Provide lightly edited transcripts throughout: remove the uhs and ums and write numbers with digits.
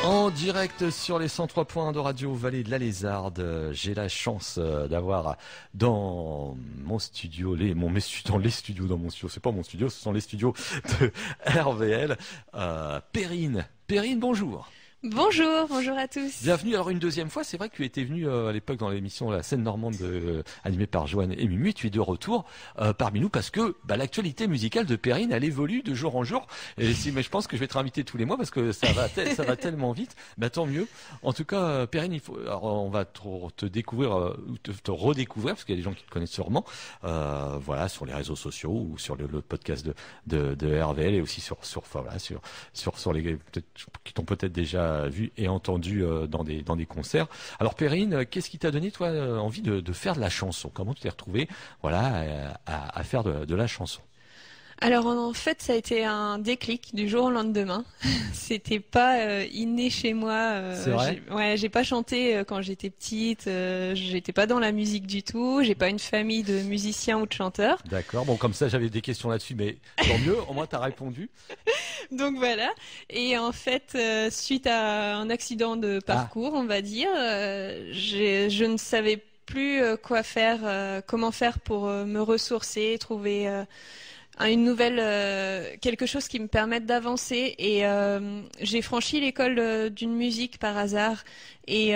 En direct sur les 103.1 de Radio Vallée de la Lézarde, j'ai la chance d'avoir dans mon studio, c'est pas mon studio, ce sont les studios de RVL, Perrine. Perrine, bonjour. Bonjour à tous. Bienvenue. Alors une deuxième fois, c'est vrai que tu étais venu à l'époque dans l'émission La Scène Normande animée par Joanne et Mimi. Tu es de retour parmi nous parce que l'actualité musicale de Perrine, elle évolue de jour en jour. Mais je pense que je vais te réinviter tous les mois parce que ça va tellement vite. Tant mieux. En tout cas, Perrine, on va te découvrir, te redécouvrir parce qu'il y a des gens qui te connaissent sûrement. Sur les réseaux sociaux ou sur le podcast de RVL et aussi sur les qui t'ont peut-être déjà vu et entendu dans des concerts. Alors Perrine, qu'est-ce qui t'a donné toi envie de faire de la chanson? Comment tu t'es retrouvée à faire de la chanson? Alors en fait, ça a été un déclic du jour au lendemain. C'était pas inné chez moi. C'est vrai. J'ai pas chanté quand j'étais petite. J'étais pas dans la musique du tout. J'ai pas une famille de musiciens ou de chanteurs. D'accord. Bon, comme ça, j'avais des questions là-dessus, mais tant mieux. Au moins, t'as répondu. Donc voilà. Et en fait, suite à un accident de parcours, on va dire, je ne savais plus quoi faire, comment faire pour me ressourcer, trouver une nouvelle, quelque chose qui me permette d'avancer. Et j'ai franchi l'école d'une musique par hasard. Et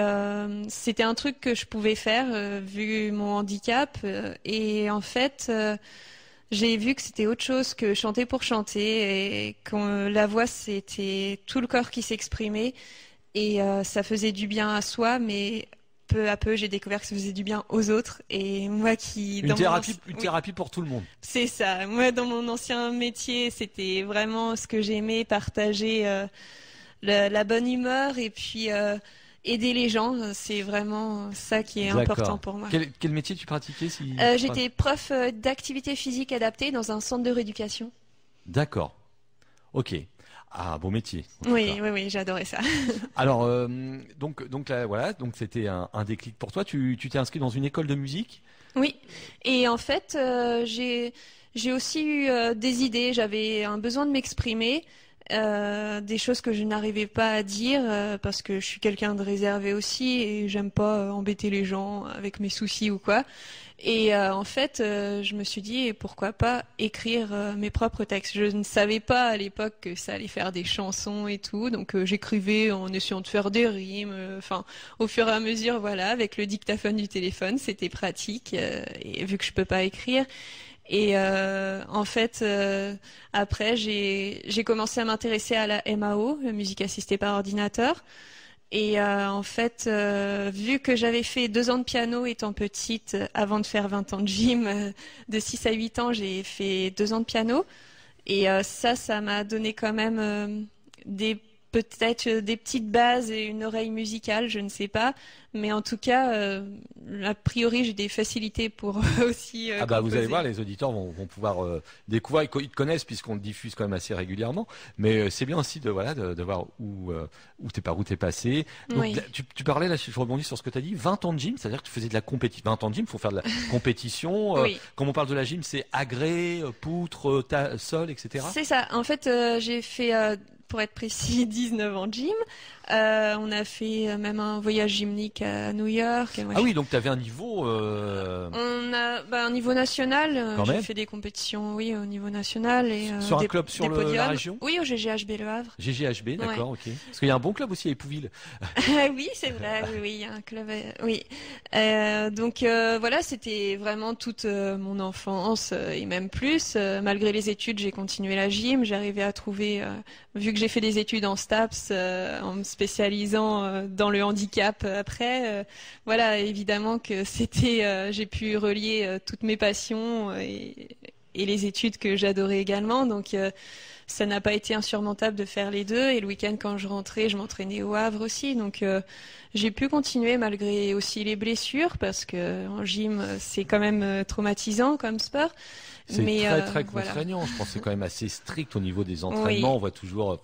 c'était un truc que je pouvais faire vu mon handicap. Et en fait, j'ai vu que c'était autre chose que chanter pour chanter. Et que la voix, c'était tout le corps qui s'exprimait. Et ça faisait du bien à soi, mais peu à peu, j'ai découvert que ça faisait du bien aux autres. Et moi qui... Une thérapie pour tout le monde. C'est ça. Moi, dans mon ancien métier, c'était vraiment ce que j'aimais, partager la bonne humeur et puis aider les gens. C'est vraiment ça qui est important pour moi. Quel métier tu pratiquais J'étais prof d'activité physique adaptée dans un centre de rééducation. D'accord. Ok. Ah, beau métier. Oui, j'adorais ça. Alors, donc c'était un déclic pour toi. Tu t'es inscrit dans une école de musique? Oui. Et en fait, j'ai aussi eu des idées. J'avais un besoin de m'exprimer, des choses que je n'arrivais pas à dire parce que je suis quelqu'un de réservé aussi et j'aime pas embêter les gens avec mes soucis ou quoi. Et en fait, je me suis dit pourquoi pas écrire mes propres textes. Je ne savais pas à l'époque que ça allait faire des chansons et tout, donc j'écrivais en essayant de faire des rimes. Au fur et à mesure, voilà, avec le dictaphone du téléphone, c'était pratique. Et vu que je peux pas écrire. Et en fait, après, j'ai commencé à m'intéresser à la MAO, la musique assistée par ordinateur. Et en fait, vu que j'avais fait 2 ans de piano étant petite, avant de faire 20 ans de gym, de 6 à 8 ans, j'ai fait 2 ans de piano. Et ça m'a donné quand même peut-être des petites bases et une oreille musicale, je ne sais pas. Mais en tout cas, a priori, j'ai des facilités pour aussi composer. Vous allez voir, les auditeurs vont pouvoir découvrir. Ils te connaissent puisqu'on le diffuse quand même assez régulièrement. Mais c'est bien aussi de voir où t'es passé. Donc, oui. Tu parlais, là, je rebondis sur ce que tu as dit, 20 ans de gym, c'est-à-dire que tu faisais de la compétition. 20 ans de gym, il faut faire de la compétition. Oui. Quand on parle de la gym, c'est agrès, poutre, sol, etc. C'est ça. En fait, j'ai fait... pour être précis, 19 ans de gym. On a fait même un voyage gymnique à New York. Oui, donc tu avais un niveau... On a un niveau national. J'ai fait des compétitions, oui, au niveau national. Et, sur un club sur la région? Oui, au GGHB Le Havre. GGHB, d'accord, ok. Parce qu'il y a un bon club aussi à Épouville. Oui, c'est vrai, oui, il y a un club. Oui. Donc voilà, c'était vraiment toute mon enfance et même plus. Malgré les études, j'ai continué la gym. J'arrivais à trouver, vu que j'ai fait des études en STAPS, en me spécialisant dans le handicap après, voilà, évidemment que j'ai pu relier toutes mes passions et les études que j'adorais également. Donc ça n'a pas été insurmontable de faire les deux. Et le week-end, quand je rentrais, je m'entraînais au Havre aussi. Donc j'ai pu continuer malgré aussi les blessures parce que en gym, c'est quand même traumatisant comme sport. C'est très contraignant. Voilà. Je pense que c'est quand même assez strict au niveau des entraînements. Oui. On voit toujours,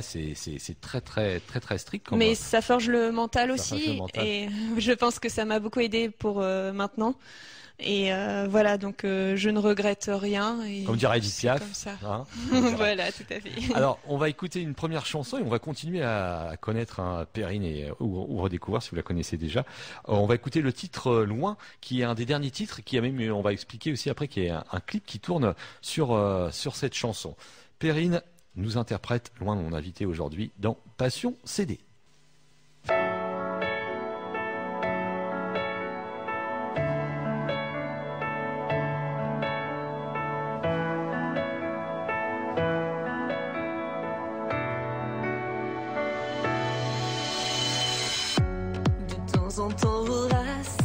c'est très strict. Mais ça forge le mental aussi. Et je pense que ça m'a beaucoup aidé pour maintenant. Et voilà, donc je ne regrette rien. Et comme dirait Edith Piaf, ça. Hein Voilà, tout à fait. Alors, on va écouter une première chanson et on va continuer à connaître Perrine ou redécouvrir si vous la connaissez déjà. On va écouter le titre Loin, qui est un des derniers titres, qui a même, on va expliquer aussi après, qu'il y a un clip qui tourne sur cette chanson. Perrine nous interprète Loin, mon invité aujourd'hui dans Passion CD. En temps vorace,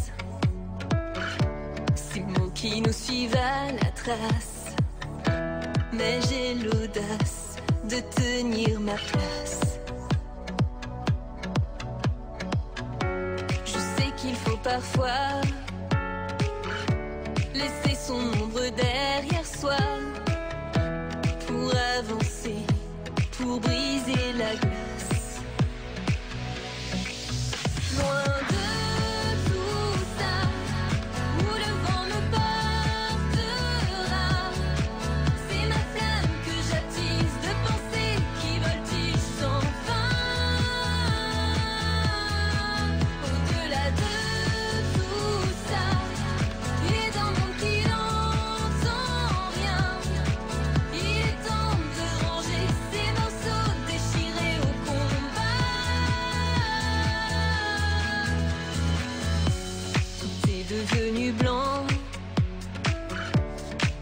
ces mots qui nous suivent à la trace, mais j'ai l'audace de tenir ma place. Je sais qu'il faut parfois laisser son ombre derrière soi pour avancer, pour briser la glace. Loin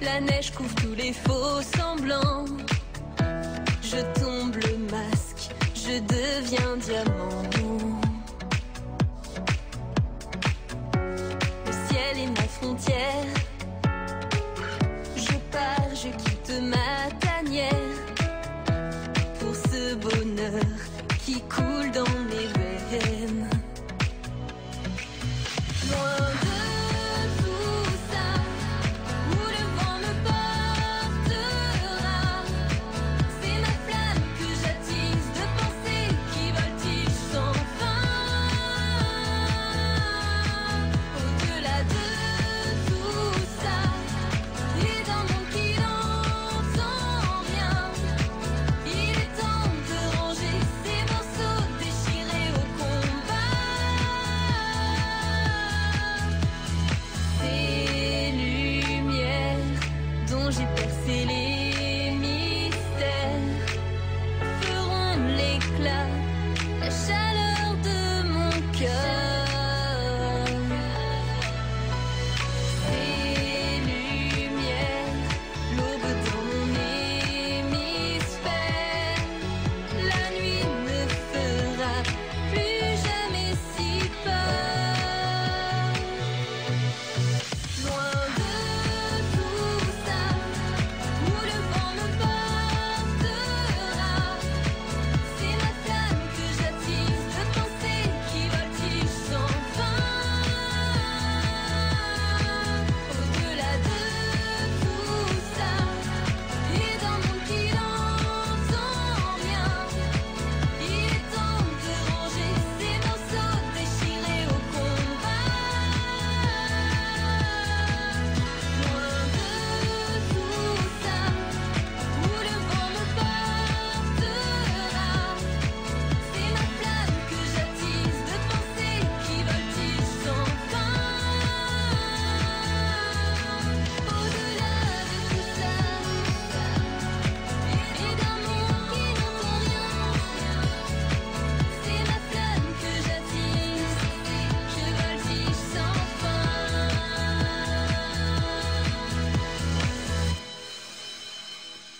la neige couvre tous les faux semblants. Je tombe le masque, je deviens diamant. Le ciel est ma frontière. Je pars, je quitte ma tanière pour ce bonheur qui coule dans mes veines. Loin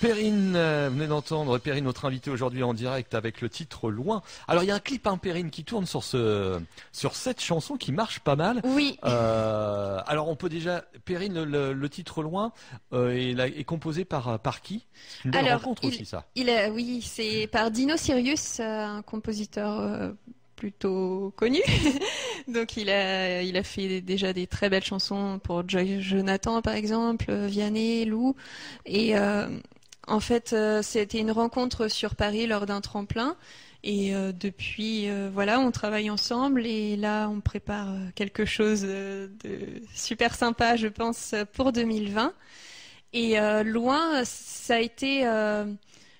Perrine, vous venez d'entendre Perrine, notre invitée aujourd'hui en direct avec le titre Loin. Alors il y a un clip, hein, Perrine, qui tourne sur cette chanson qui marche pas mal. Oui. Alors on peut déjà, Perrine, le titre Loin est composé par qui? Une belle rencontre aussi, ça. Oui, c'est par Dino Sirius, un compositeur plutôt connu. Donc il a fait déjà des très belles chansons pour Joy Jonathan par exemple, Vianney, Lou, et en fait c'était une rencontre sur Paris lors d'un tremplin, et depuis voilà, on travaille ensemble, et là on prépare quelque chose de super sympa, je pense, pour 2020. Et loin, ça a été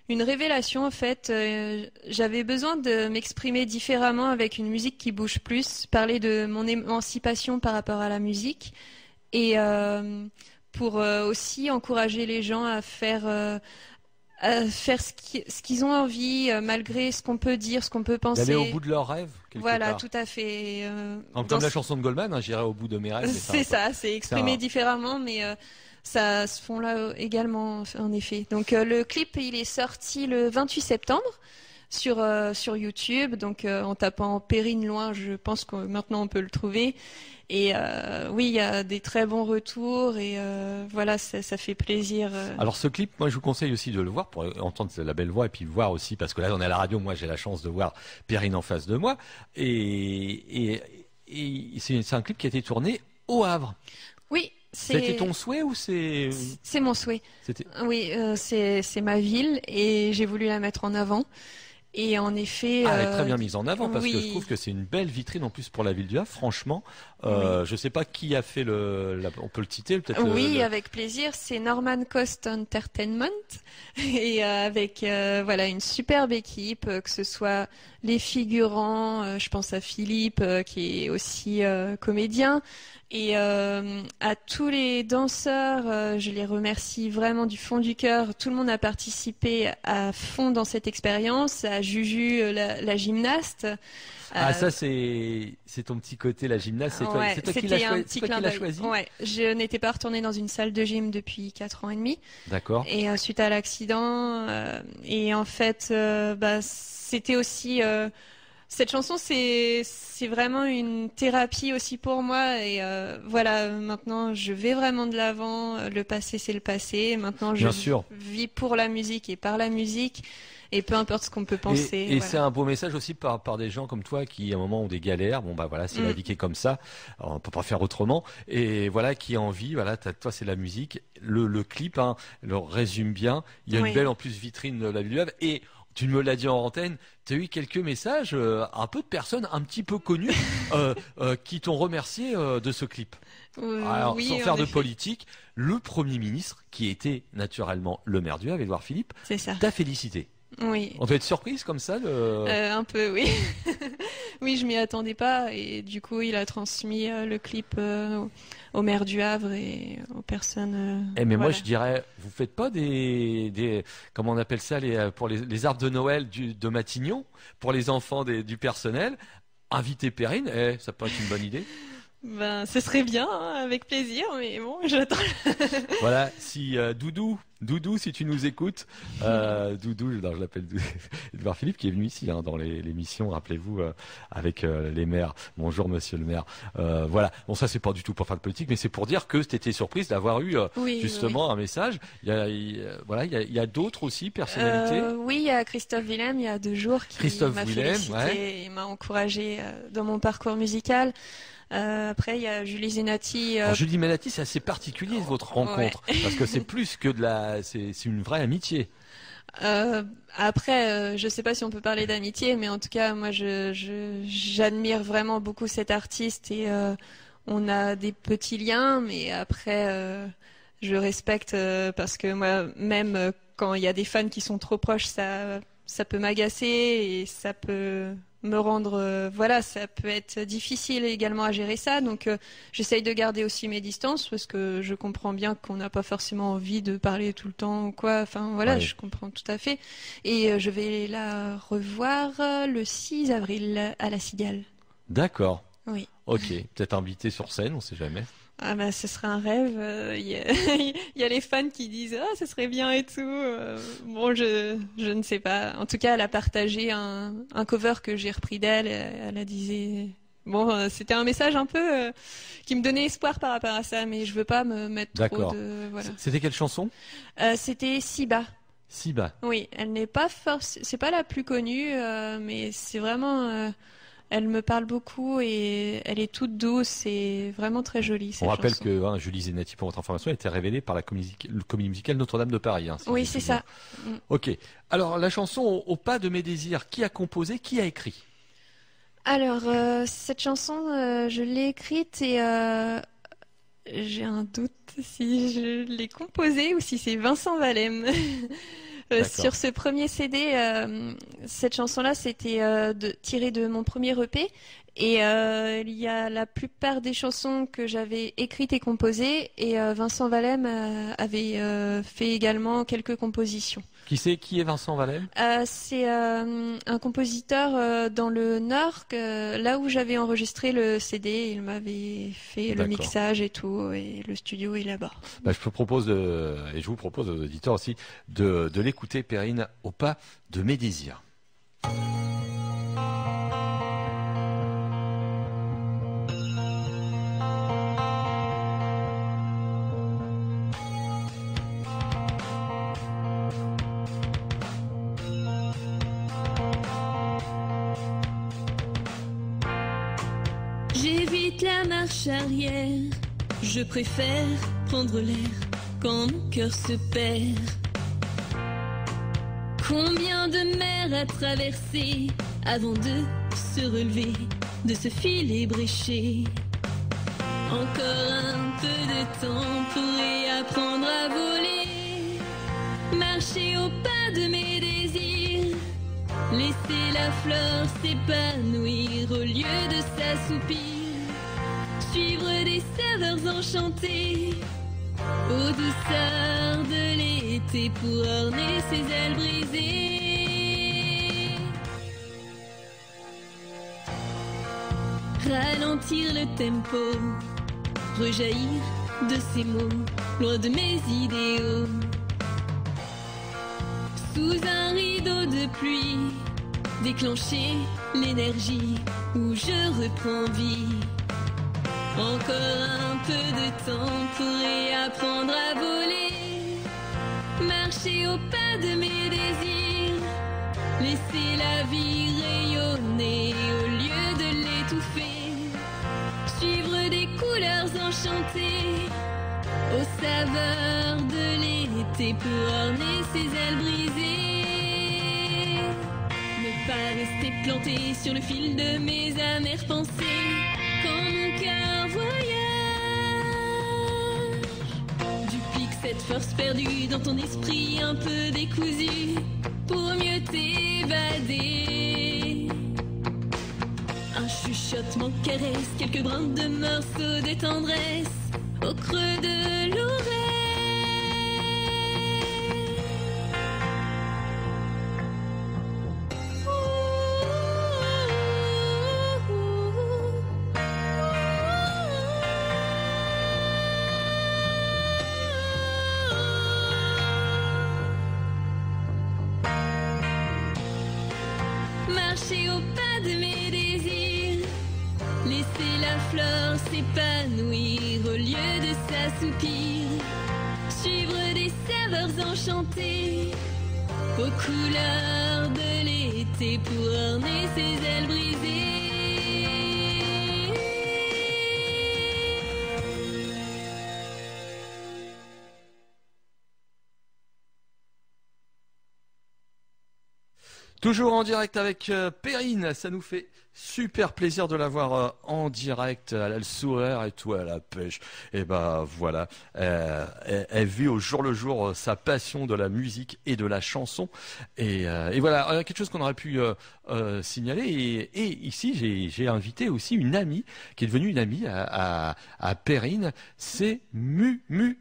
une révélation en fait. J'avais besoin de m'exprimer différemment avec une musique qui bouge plus, parler de mon émancipation par rapport à la musique et pour aussi encourager les gens à faire ce qu'ils ont envie, malgré ce qu'on peut dire, ce qu'on peut penser. D'aller au bout de leurs rêves, quelque voilà, part. tout à fait. Comme la chanson de Goldman, hein, j'irai au bout de mes rêves. C'est ça, c'est exprimé différemment, mais ça se font là également, en effet. Donc le clip, il est sorti le 28 septembre sur YouTube. Donc en tapant Perrine Loin, je pense que maintenant on peut le trouver. Et oui, il y a des très bons retours et voilà, ça fait plaisir. Alors ce clip, moi je vous conseille aussi de le voir pour entendre la belle voix et puis voir aussi, parce que là on est à la radio, moi j'ai la chance de voir Perrine en face de moi. Et c'est un clip qui a été tourné au Havre. Oui. C'était ton souhait ou c'est... C'est mon souhait. Oui, c'est ma ville et j'ai voulu la mettre en avant. Et en effet, elle est très bien mise en avant parce oui. que je trouve que c'est une belle vitrine en plus pour la ville du Havre. Franchement, oui. Je sais pas qui a fait on peut le citer peut-être. Oui, avec plaisir. C'est Norman Coast Entertainment et avec voilà une superbe équipe, que ce soit les figurants. Je pense à Philippe qui est aussi comédien. Et à tous les danseurs, je les remercie vraiment du fond du cœur. Tout le monde a participé à fond dans cette expérience. À Juju, la gymnaste. Ça c'est ton petit côté, la gymnaste. C'est toi qui l'as choisi. Ouais, je n'étais pas retournée dans une salle de gym depuis 4 ans et demi. D'accord. Et suite à l'accident, et en fait, c'était aussi cette chanson, c'est vraiment une thérapie aussi pour moi. Et voilà, maintenant, je vais vraiment de l'avant. Le passé, c'est le passé. Maintenant, je vis pour la musique et par la musique. Et peu importe ce qu'on peut penser. Et voilà. C'est un beau message aussi par des gens comme toi qui, à un moment, ont des galères. Bon, bah voilà, c'est la vie qui est comme ça. Alors, on peut pas faire autrement. Et voilà, qui a envie. Voilà, toi, c'est la musique. Le clip, hein, le résume bien. Il y a une belle, en plus, vitrine de la ville du Havre. Et tu me l'as dit en antenne, tu as eu quelques messages, un peu de personnes un petit peu connues, qui t'ont remercié de ce clip. Alors, sans faire de politique, le Premier ministre, qui était naturellement le maire du Havre, Édouard Philippe, t'a félicité. Oui. On doit être surprise comme ça un peu, oui. Oui, je m'y attendais pas et du coup, il a transmis le clip au maire du Havre et aux personnes. Mais voilà. Moi, je dirais, vous faites pas des comment on appelle ça, pour les arbres de Noël de Matignon, pour les enfants du personnel, inviter Perrine, ça peut être une bonne idée. Ce serait bien, hein, avec plaisir, mais bon, j'attends. Voilà, si Doudou, si tu nous écoutes, Doudou, je l'appelle Edouard Philippe, qui est venu ici dans l'émission, rappelez-vous, avec les maires. Bonjour, monsieur le maire. Voilà. Bon, ça c'est pas du tout pour faire de politique, mais c'est pour dire que t'étais surprise d'avoir eu justement un message. Il y a d'autres aussi personnalités. Oui, il y a Christophe Willem, il y a 2 jours, qui m'a félicité et m'a encouragé dans mon parcours musical. Après, il y a Julie Zenati. Alors, Julie Zenati, c'est assez particulier votre rencontre, parce que c'est plus que c'est une vraie amitié. Après, je sais pas si on peut parler d'amitié, mais en tout cas, moi, j'admire vraiment beaucoup cet artiste et on a des petits liens, mais après, je respecte parce que moi, même quand il y a des fans qui sont trop proches, ça peut m'agacer et ça peut me rendre ça peut être difficile également à gérer ça, donc j'essaye de garder aussi mes distances parce que je comprends bien qu'on n'a pas forcément envie de parler tout le temps ou quoi, enfin voilà, je comprends tout à fait et je vais la revoir le 6 avril à la Cigale. D'accord. Oui. Ok, peut-être invité sur scène, on sait jamais. Ce serait un rêve. Il y a les fans qui disent ce serait bien et tout. Bon, je ne sais pas. En tout cas, elle a partagé un cover que j'ai repris d'elle. Elle a disait c'était un message un peu qui me donnait espoir par rapport à ça, mais je veux pas me mettre trop de. Voilà. C'était quelle chanson? C'était Siba. Siba. Oui, elle n'est pas c'est pas la plus connue, mais c'est vraiment. Elle me parle beaucoup et elle est toute douce et vraiment très jolie. Cette On rappelle chanson. que Julie Zenati, pour votre information, a été révélée par la comédie musicale Notre-Dame de Paris. Oui, c'est ça. Ok. Alors, la chanson Au pas de mes désirs, qui a composé, qui a écrit? Alors, cette chanson, je l'ai écrite et J'ai un doute si je l'ai composé ou si c'est Vincent Valem. Sur ce premier CD, cette chanson-là, c'était tiré de mon premier EP. Et il y a la plupart des chansons que j'avais écrites et composées. Et Vincent Valem avait fait également quelques compositions. Qui est Vincent Valem? C'est un compositeur dans le Nord, là où j'avais enregistré le CD. Il m'avait fait le mixage et tout, et le studio est là-bas. Bah, je vous propose aux auditeurs aussi de l'écouter, Perrine, au pas de mes désirs. J'évite la marche arrière, je préfère prendre l'air quand mon cœur se perd. Combien de mers à traverser avant de se relever de ce filet bréché? Encore un peu de temps pour réapprendre à voler, marcher au pas de mes désirs, laisser la fleur s'épanouir au lieu de s'assoupir, suivre des saveurs enchantées aux douceurs de l'été pour orner ses ailes brisées. Ralentir le tempo, rejaillir de ces mots, loin de mes idéaux. Sous un rideau de pluie, déclencher l'énergie où je reprends vie. Encore un peu de temps pour réapprendre à voler, marcher au pas de mes désirs, laisser la vie rayonner au lieu de l'étouffer, suivre des couleurs enchantées aux saveurs de l'été pour orner ses ailes brisées. Ne pas rester planté sur le fil de mes amères pensées quand mon cœur voyage. Duplique cette force perdue dans ton esprit un peu décousu pour mieux t'évader. Un chuchotement caresse, quelques brins de morceaux de tendresse au creux de l'oreille. Marcher au pas de mes désirs, laisser la fleur s'épanouir au lieu de s'assoupir, suivre des saveurs enchantées aux couleurs de l'été pour orner ses ailes brisées. Toujours en direct avec Perrine, ça nous fait super plaisir de la voir en direct, elle a le sourire et tout, elle a la pêche. Et ben voilà, elle vit au jour le jour sa passion de la musique et de la chanson. Et voilà, quelque chose qu'on aurait pu signaler. Et ici, j'ai invité aussi une amie, qui est devenue une amie à Perrine, c'est Mumu.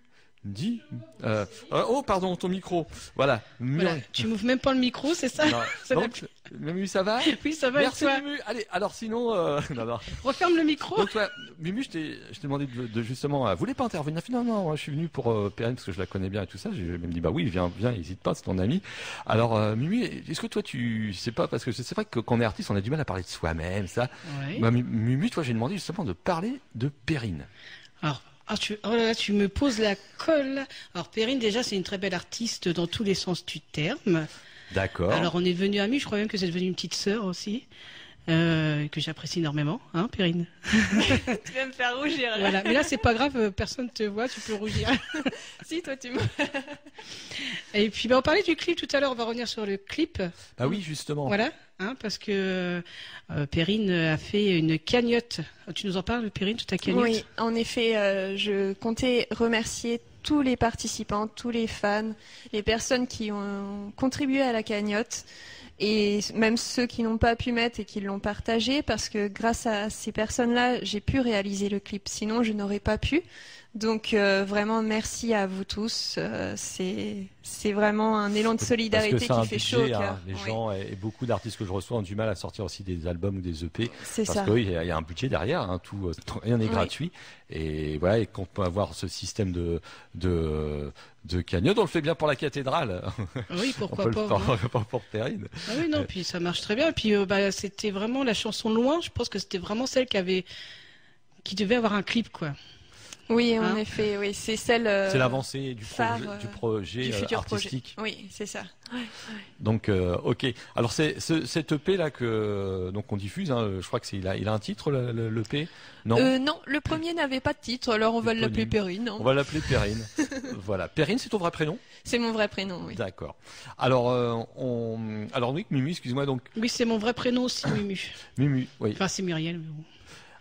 Oh pardon, ton micro. Voilà. Voilà. Tu m'ouvres même pas le micro, c'est ça? Donc, Mumu, ça va? Oui, ça va. Merci et toi? Mumu. Allez, alors sinon, non. Referme le micro. Donc toi, Mumu, je t'ai demandé de justement, vous voulez pas intervenir? Non, je suis venu pour Perrine parce que je la connais bien et tout ça. J'ai même dit bah oui, viens, n'hésite pas, c'est ton ami. Alors Mumu, est-ce que toi tu sais pas, parce que c'est vrai que quand on est artiste, on a du mal à parler de soi-même, ça. Ouais. Bah, Mumu, toi, j'ai demandé justement de parler de Perrine. Tu me poses la colle. Alors Perrine, déjà, c'est une très belle artiste dans tous les sens du terme. D'accord. Alors on est devenus amis, je crois même que c'est devenu une petite sœur aussi, que j'apprécie énormément, hein, Perrine. Tu vas me faire rougir là. Voilà, mais là c'est pas grave, personne te voit, tu peux rougir. Si, toi tu me... Et puis on parlait du clip tout à l'heure, on va revenir sur le clip. Ah oui, justement. Voilà. hein, parce que Perrine a fait une cagnotte. Tu nous en parles, Perrine, de ta cagnotte? Oui, en effet, je comptais remercier tous les participants, tous les fans, les personnes qui ont contribué à la cagnotte et même ceux qui n'ont pas pu mettre et qui l'ont partagé parce que grâce à ces personnes-là, j'ai pu réaliser le clip. Sinon, je n'aurais pas pu. Donc vraiment merci à vous tous. C'est vraiment un élan de solidarité qui fait chaud au cœur. Les Oui. gens et beaucoup d'artistes que je reçois ont du mal à sortir aussi des albums ou des EP C'est parce ça. qu'il y a un budget derrière. Hein, rien n'est Oui. gratuit. Et voilà, et qu'on peut avoir ce système de cagnotte, on le fait bien pour la cathédrale. Oui, On pourquoi peut pas. le faire hein. pas pour Perrine. Ah oui, non, puis ça marche très bien. Et puis c'était vraiment la chanson Loin. Je pense que c'était vraiment celle qui devait avoir un clip, quoi. Oui, en Hein effet, oui, c'est celle. C'est l'avancée du phare, projet du futur artistique. projet. Oui, c'est ça. Donc, ok. Alors, cet EP là que donc on diffuse, hein, je crois que il a un titre l'EP, non? Non, le premier n'avait pas de titre, alors on va l'appeler Perrine. hein. On va l'appeler Perrine. Voilà. Perrine, c'est ton vrai prénom? C'est mon vrai prénom, oui. D'accord. Alors, alors oui, Mumu, excuse-moi donc. Oui, c'est mon vrai prénom aussi, Mumu. Mumu, oui. Enfin, c'est Muriel. Mais bon.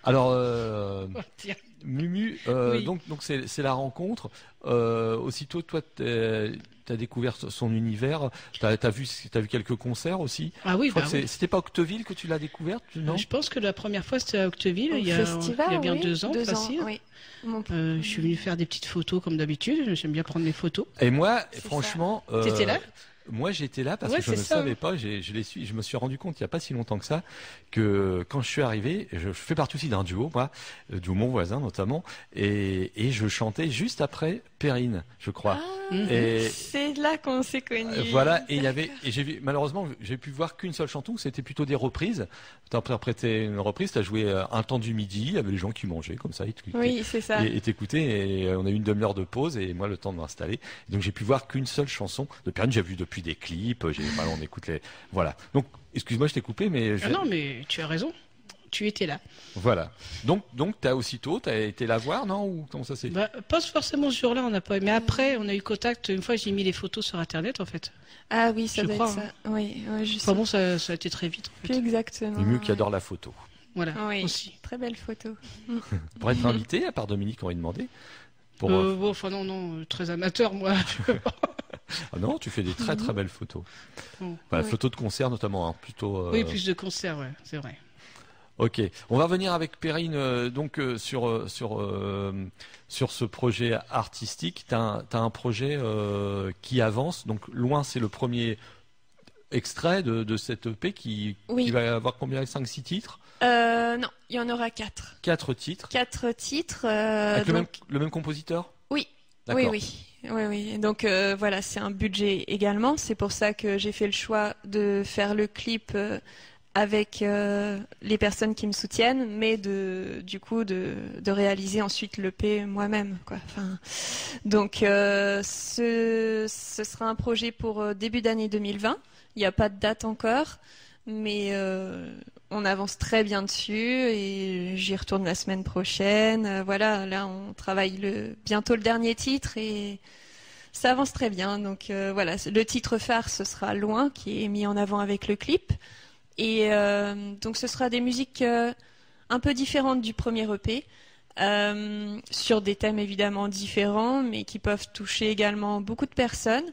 Alors, Tiens. Mumu, Oui. donc c'est la rencontre. Aussitôt, toi, t'as découvert son univers. T'as vu quelques concerts aussi. Ah oui, Je crois bah que oui. c'était pas Octeville que tu l'as découverte, non? Je pense que la première fois c'était à Octeville, Au il y a festival, bien oui, 2 ans, 2 facile. oui. Mon- Je suis venue faire des petites photos comme d'habitude. J'aime bien prendre des photos. Et moi, C'est franchement, T'étais là? moi j'étais là parce Ouais, que je ne c'est ça, savais hein. pas. Je me suis rendu compte il y a pas si longtemps que ça que quand je suis arrivé, je fais partie aussi d'un duo, moi, duo Mon Voisin notamment, et je chantais juste après Perrine, je crois. Mhm. Et C'est là qu'on s'est connus. voilà, et j'ai vu, malheureusement, j'ai pu voir qu'une seule chanson, c'était plutôt des reprises. T'as interprété une reprise, t'as joué Un temps du midi, il y avait les gens qui mangeaient comme ça, Oui, c'est ça. et t'écoutaient, et on a eu une demi-heure de pause, et moi le temps de m'installer. Donc j'ai pu voir qu'une seule chanson de Perrine, j'ai vu depuis des clips, voilà, on écoute voilà. Donc, excuse-moi, je t'ai coupé, mais Ah non, mais tu as raison. Tu étais là. voilà. Donc t'as été la voir, non? Ou comment ça s'est fait? Bah, pas forcément ce jour-là, on n'a pas. Mais après, on a eu contact. Une fois, j'ai mis les photos sur Internet, en fait. Ah oui, ça Je doit crois, être ça. Oui, oui, je sais Enfin bon, ça a été très vite. En plus fait. exactement. Mieux qui ouais. adore la photo. Voilà, Oui, aussi. très belle photo. Pour être invité, à part Dominique, on va lui demander. Pour, Bon, enfin non, très amateur, moi. Ah non, tu fais des très très belles photos. Bon. Voilà, Oui. photos de concert notamment, hein, plutôt. Oui, plus de concerts, ouais, c'est vrai. Ok, on va revenir avec Perrine sur ce projet artistique. T'as un projet qui avance. Donc loin, c'est le premier extrait de cette EP qui Oui. va avoir combien? 5-6 titres? Non, il y en aura 4. 4 titres. 4 titres. Avec donc... le même compositeur? Oui. D'accord. Oui. Donc voilà, c'est un budget également. C'est pour ça que j'ai fait le choix de faire le clip avec les personnes qui me soutiennent, mais du coup de réaliser ensuite l'EP moi-même, quoi. Enfin, donc ce sera un projet pour début d'année 2020. Il n'y a pas de date encore, mais on avance très bien dessus et j'y retourne la semaine prochaine. Voilà, là on travaille bientôt le dernier titre et ça avance très bien. Donc voilà, le titre phare ce sera Loin qui est mis en avant avec le clip. Et donc ce sera des musiques un peu différentes du premier EP, sur des thèmes évidemment différents, mais qui peuvent toucher également beaucoup de personnes.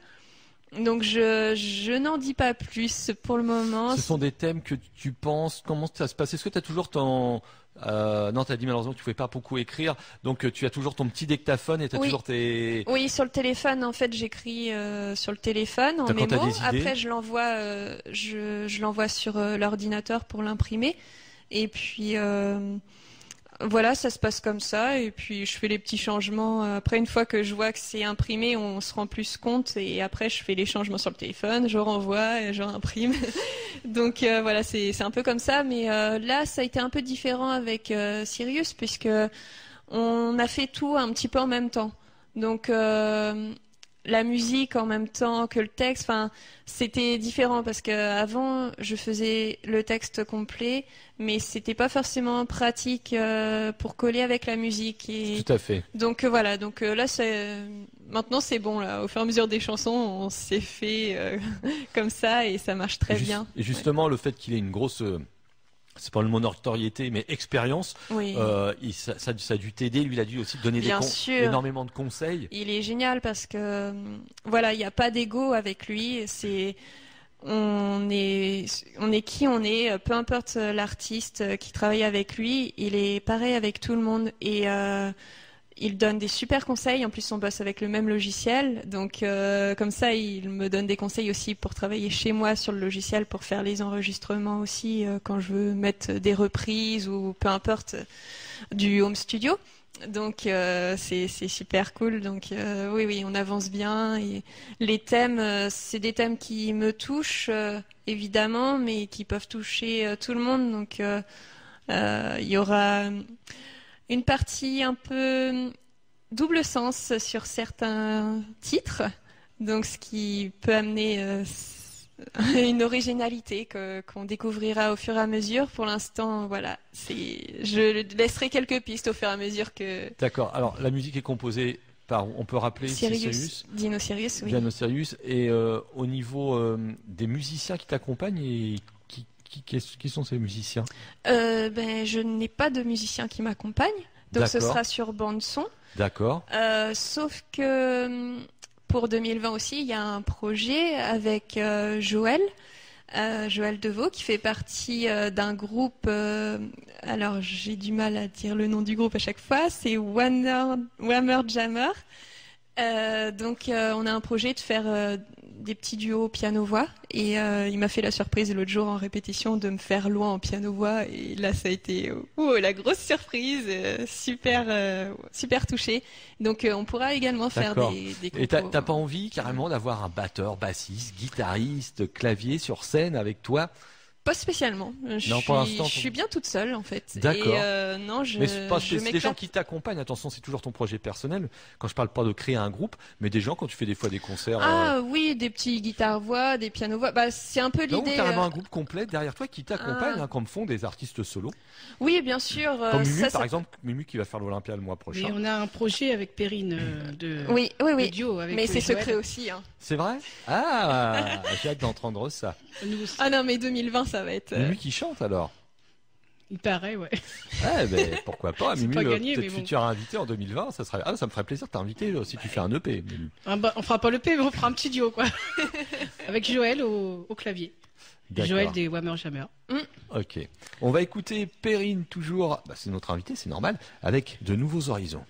Donc je n'en dis pas plus pour le moment. Ce sont des thèmes que tu penses, comment ça se passe? Est-ce que tu as toujours ton... non, tu as dit malheureusement que tu ne pouvais pas beaucoup écrire, donc tu as toujours ton petit dictaphone et tu as Oui. toujours tes... Oui, sur le téléphone, en fait, j'écris sur le téléphone en Quand t'as mémo. des idées. Après, je l'envoie, je l'envoie sur l'ordinateur pour l'imprimer. Et puis voilà, ça se passe comme ça. Et puis je fais les petits changements. Après, une fois que je vois que c'est imprimé, on se rend plus compte. Et après, je fais les changements sur le téléphone, je renvoie et je réimprime. Donc voilà, c'est un peu comme ça. Mais là, ça a été un peu différent avec Sirius, puisque on a fait tout un petit peu en même temps. Donc la musique en même temps que le texte, enfin, c'était différent parce que avant je faisais le texte complet, mais c'était pas forcément pratique pour coller avec la musique. Et Tout à fait. donc voilà, donc là maintenant c'est bon là. Au fur et à mesure des chansons, on s'est fait comme ça et ça marche très bien. Et justement, le fait qu'il ait une grosse, c'est pas le mot notoriété, mais expérience, Oui. ça a dû t'aider. Lui, il a dû aussi te donner Bien sûr. énormément de conseils. Il est génial parce que voilà, il n'y a pas d'ego avec lui. On est qui on est, peu importe l'artiste qui travaille avec lui, il est pareil avec tout le monde et il donne des super conseils. En plus, on bosse avec le même logiciel, donc comme ça, il me donne des conseils aussi pour travailler chez moi sur le logiciel, pour faire les enregistrements aussi quand je veux mettre des reprises ou peu importe du home studio. Donc c'est super cool. Donc oui, on avance bien. Et les thèmes, c'est des thèmes qui me touchent évidemment, mais qui peuvent toucher tout le monde. Donc il y aura une partie un peu double sens sur certains titres. Donc ce qui peut amener une originalité qu'on découvrira au fur et à mesure. Pour l'instant, voilà, je laisserai quelques pistes au fur et à mesure que. D'accord. Alors, la musique est composée par, on peut rappeler, Sirius. Dino Sirius, oui. Dino Sirius. Et au niveau des musiciens qui t'accompagnent, et qui sont ces musiciens? Je n'ai pas de musicien qui m'accompagne, donc ce sera sur bande son. D'accord. Sauf que pour 2020 aussi, il y a un projet avec Joël Deveau, qui fait partie d'un groupe. Alors, j'ai du mal à dire le nom du groupe à chaque fois. C'est Whammer Jammer. Donc, on a un projet de faire des petits duos piano-voix. Et il m'a fait la surprise l'autre jour en répétition de me faire Loin en piano-voix. Et là, ça a été la grosse surprise. Super touchée. Donc, on pourra également faire des compos. Et t'as pas envie carrément d'avoir un batteur, bassiste, guitariste, clavier sur scène avec toi? Pas spécialement. Je suis bien toute seule en fait. D'accord. Et mais les gens qui t'accompagnent, attention, c'est toujours ton projet personnel. Quand je parle pas de créer un groupe, mais des gens quand tu fais des fois des concerts. Ah oui, des petits guitares-voix, des pianos-voix. Bah c'est un peu l'idée. Carrément un groupe complet derrière toi qui t'accompagne, comme font des artistes solos. Oui, bien sûr. Comme Mumu, par exemple, Mumu qui va faire l'Olympia le mois prochain. Mais on a un projet avec Perrine de duo avec mais c'est Joël. secret aussi. Hein. C'est vrai? Ah, j'ai hâte d'entendre ça. Ah non, mais 2020, ça va être. Mumu qui chante alors? Il paraît, ouais. Pourquoi pas? C'est Mumu, pas gagné, peut-être mais bon. futur invité en 2020, ça me ferait plaisir de t'inviter si tu fais un EP. Mumu. On fera pas le P, mais on fera un petit duo, quoi. Avec Joël au clavier. D'accord. Joël des Whammer Jammer. Ok. On va écouter Perrine toujours. C'est notre invité, c'est normal, avec De Nouveaux Horizons.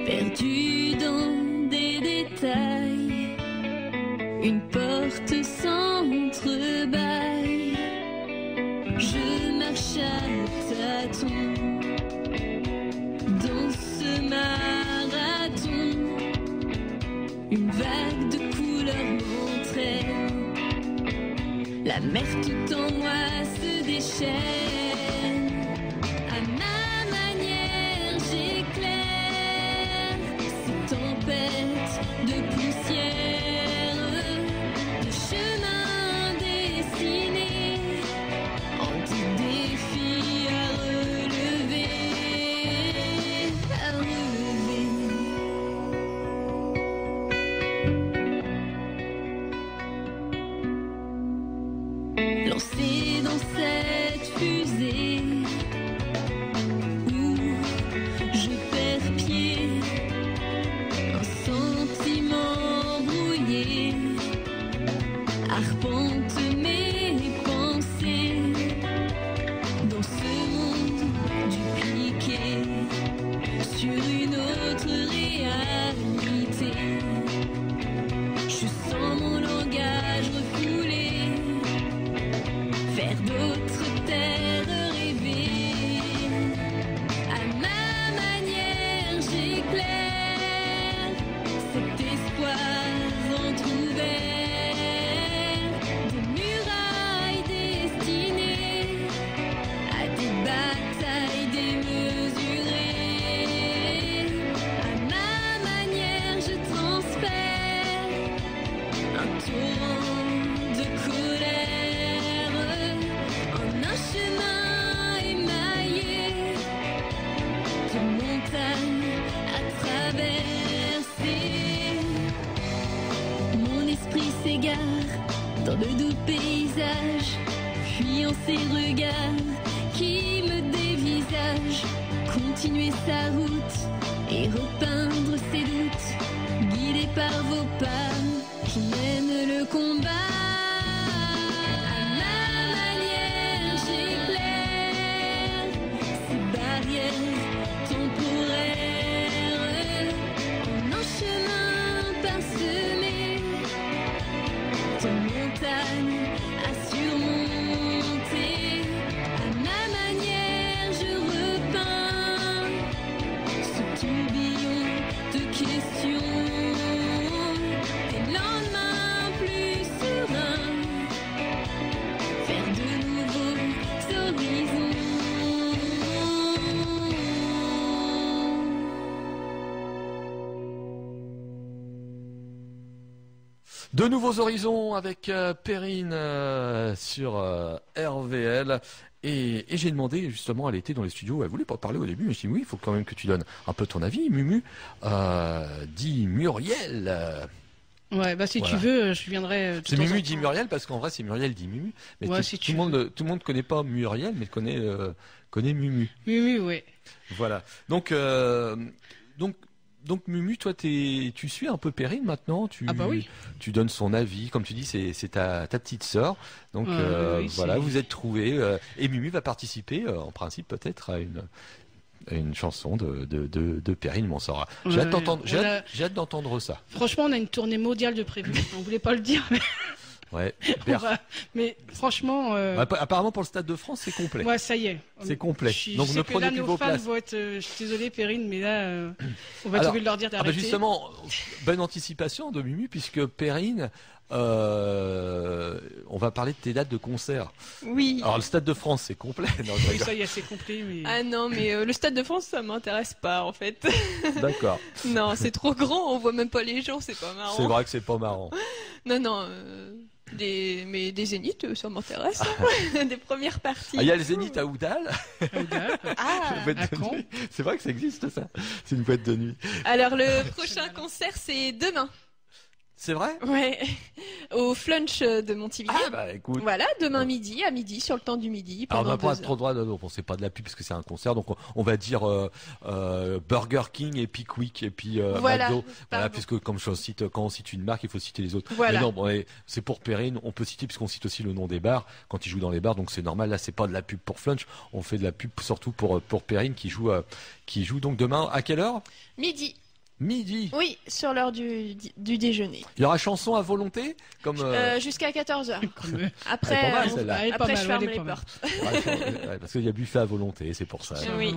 Perdu dans des détails, une porte s'entrebâille. Je marche à tâtons dans ce marathon. Une vague de couleurs m'entraîne, la mer tout en moi se déchaîne. À ma manière j'éclaire ces tempêtes de poussière, de chemins dessinés, anti-défis à relever, Lancé dans cette fusée, de doux paysages, fuyant ces regards qui me dévisagent. Continuer sa route et repeindre ses doutes, guidé par vos pas qui mènent le combat. À ma manière, j'éclaire ces barrières temporaires en un chemin parsemé de montagnes à surmonter. À ma manière, je repeins ce tourbillon de questions, des lendemains plus sereins, vers de nouveaux horizons. De nouveaux horizons avec Perrine sur RVL. Et j'ai demandé justement, elle était dans les studios, elle voulait pas parler au début, mais je dis oui, il faut quand même que tu donnes un peu ton avis, Mumu. Dit Muriel. Ouais, bah si Voilà. tu veux, je viendrai. De C'est temps en Mumu temps. dit Muriel parce qu'en vrai c'est Muriel dit Mumu. Mais Ouais, tout, si tout tu le monde, tout le monde connaît pas Muriel, mais connaît Mumu. Mumu, ouais. Voilà. Donc Mumu, toi tu suis un peu Perrine maintenant. Ah bah oui. Tu donnes son avis, comme tu dis, c'est ta petite sœur. Donc Oui, voilà, c'est- vous êtes trouvés et Mumu va participer en principe peut-être à une chanson de Perrine Monsora. J'ai Ouais, hâte d'entendre, on a- j'ai hâte d'entendre ça. Franchement, on a une tournée mondiale de prévu. On voulait pas le dire, mais, Ouais. on va- mais franchement, Apparemment pour le Stade de France c'est complet. ouais, ça y est. C'est complet. Donc je ne sais que prenez là, plus nos vos fans places. vont être. Je suis désolé, Perrine, mais là, on va être Alors, obligé de leur dire Ah bah d'arrêter. justement, bonne anticipation de Mumu puisque Perrine, on va parler de tes dates de concert. Oui. Alors le Stade de France c'est complet. Non, je Oui, rigole. ça y est, c'est complet. Mais... Ah non, mais le Stade de France, ça m'intéresse pas en fait. D'accord. Non, c'est trop grand, on voit même pas les gens, c'est pas marrant. C'est vrai que c'est pas marrant. Non, mais des zéniths, ça m'intéresse. Des premières parties. Ah, il y a le Zénith à Oudal. Ah, Une boîte à de Caen. nuit. C'est vrai que ça existe ça. C'est une boîte de nuit. alors le prochain concert, c'est demain. C'est vrai? Ouais, au Flunch de Montivilliers. Ah bah écoute. Voilà, demain midi, à midi, sur le temps du midi, Alors on pendant n'a pas 2 trop heures. le droit de, bon, c'est pas de la pub parce que c'est un concert, donc on va dire Burger King et Pickwick et puis Voilà, McDo, voilà, pardon. puisque comme quand on cite une marque, il faut citer les autres. Voilà. Mais non, bon, et c'est pour Perrine, on peut citer puisqu'on cite aussi le nom des bars quand ils jouent dans les bars, donc c'est normal. Là, c'est pas de la pub pour Flunch, on fait de la pub surtout pour Perrine qui joue donc demain à quelle heure? Midi, Midi. oui, sur l'heure du déjeuner. Il y aura chanson à volonté comme. Jusqu'à 14h. Comme- Après, Elle est pas mal, celle-là. Elle est pas après mal, je ferme elle est les pas mal. portes. Ouais, parce qu'il y a buffet à volonté, c'est pour ça. Oui.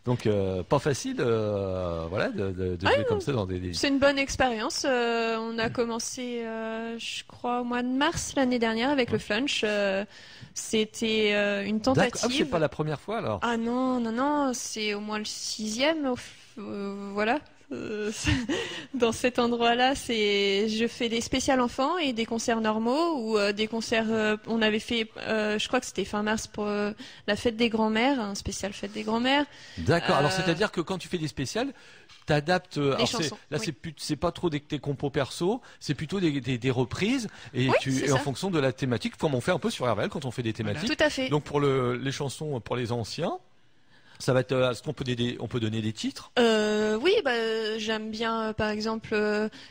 Donc pas facile, voilà, de jouer comme ça dans des. C'est une bonne expérience. On a commencé, je crois, au mois de mars l'année dernière avec le Flunch. C'était une D'accord. Ah, c'est tentative. pas la première fois alors. Ah non, c'est au moins le 6e. Voilà. Dans cet endroit-là, je fais des spéciales enfants et des concerts normaux ou des concerts. On avait fait, je crois que c'était fin mars pour la fête des grands-mères, un spécial fête des grands-mères. D'accord. Alors Euh, c'est-à-dire que quand tu fais des spéciales, t'adaptes. Alors chansons, là, oui. c'est pas trop tes compos perso, c'est plutôt des reprises et Oui, tu c'est et en ça. fonction de la thématique, comme on fait un peu sur RVL quand on fait des thématiques. Tout à fait. Donc pour les chansons pour les anciens, ça va être. Est-ce qu'on peut on peut donner des titres? Oui, j'aime bien, par exemple,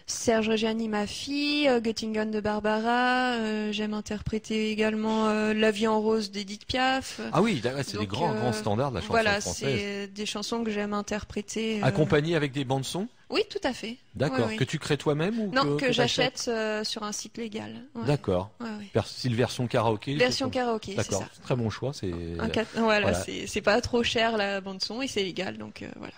Serge Reggiani, ma fille, Göttingen de Barbara. J'aime interpréter également La vie en rose d'Edith Piaf. Ah oui, c'est des Donc, grands standards de la chanson Voilà, française. c'est des chansons que j'aime interpréter. Accompagné avec des bandes son. Oui, tout à fait. D'accord. Oui, oui. Que tu crées toi-même ou Non, que t'achètes? j'achète sur un site légal. Ouais. D'accord. Ouais, ouais. Style version karaoké. Version c'est- karaoké, c'est D'accord. ça. Très bon choix. C'est. Voilà, Voilà. c'est pas trop cher la bande son et c'est légal, donc voilà.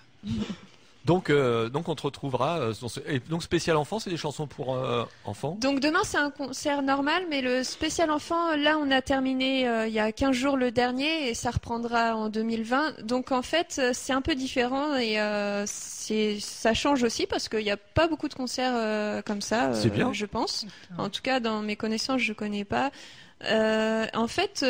Donc on te retrouvera. Et donc spécial enfant, c'est des chansons pour enfants. Donc demain c'est un concert normal, mais le spécial enfant, là on a terminé il y a 15 jours le dernier et ça reprendra en 2020. Donc en fait c'est un peu différent et ça change aussi parce qu'il n'y a pas beaucoup de concerts comme ça, C'est bien. je pense. En tout cas dans mes connaissances je connais pas. En fait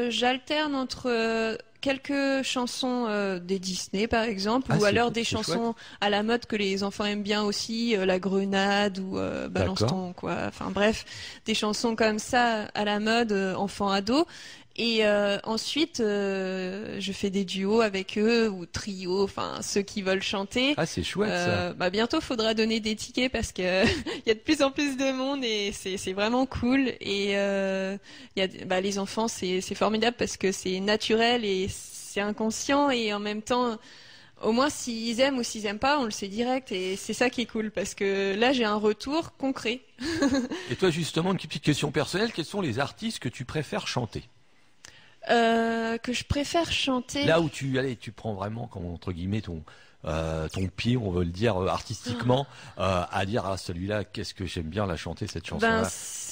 j'alterne entre quelques chansons des Disney par exemple, Ah, ou c'est- alors des c'est chansons à la mode que les enfants aiment bien aussi, La Grenade ou Balance D'accord. ton quoi. Enfin bref, des chansons comme ça à la mode, enfants-ados. Et ensuite, je fais des duos avec eux ou trios, enfin ceux qui veulent chanter. Ah, c'est chouette ça. Bientôt, faudra donner des tickets parce que il y a de plus en plus de monde et c'est vraiment cool. Et il y a les enfants, c'est formidable parce que c'est naturel et c'est inconscient et en même temps, au moins s'ils aiment ou s'ils aiment pas, on le sait direct et c'est ça qui est cool parce que là j'ai un retour concret. Et toi, justement, une petite question personnelle, quels sont les artistes que tu préfères chanter? Que je préfère chanter. Là où tu prends vraiment, comme, entre guillemets, ton pied, on veut le dire artistiquement, à dire celui-là, qu'est-ce que j'aime bien la chanter cette chanson-là.